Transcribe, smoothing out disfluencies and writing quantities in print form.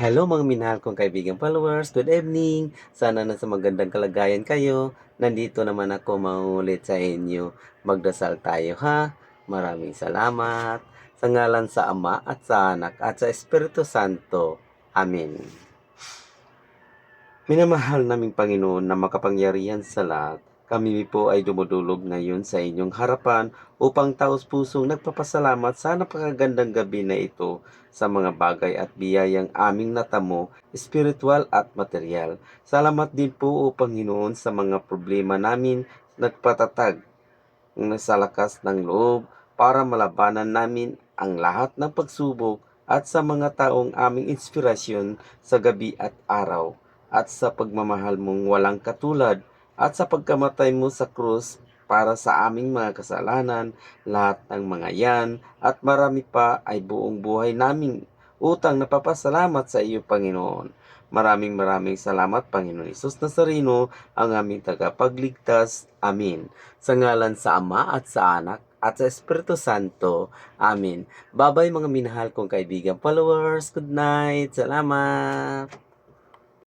Hello mga minahal kong kaibigan followers, good evening! Sana nasa magandang kalagayan kayo. Nandito naman ako maulit sa inyo. Magdasal tayo ha. Maraming salamat. Sa ngalan sa Ama at sa Anak at sa Espiritu Santo. Amen. Minamahal naming Panginoon na makapangyarihan sa lahat, kami po ay dumudulog ngayon sa inyong harapan upang taos-pusong nagpapasalamat sa napakagandang gabi na ito sa mga bagay at biyayang aming natamo, espiritual at material. Salamat din po o Panginoon sa mga problema namin nagpatatag sa lakas ng loob para malabanan namin ang lahat ng pagsubok at sa mga taong aming inspirasyon sa gabi at araw at sa pagmamahal mong walang katulad at sa pagkamatay mo sa krus para sa aming mga kasalanan, lahat ng mga yan at marami pa ay buong buhay naming utang na papasalamat sa iyo, Panginoon. Maraming salamat, Panginoon Isus Nazareno, ang aming tagapagligtas. Amen. Sa ngalan sa Ama at sa Anak at sa Espiritu Santo. Amen. Babay mga minahal kong kaibigan followers. Good night. Salamat.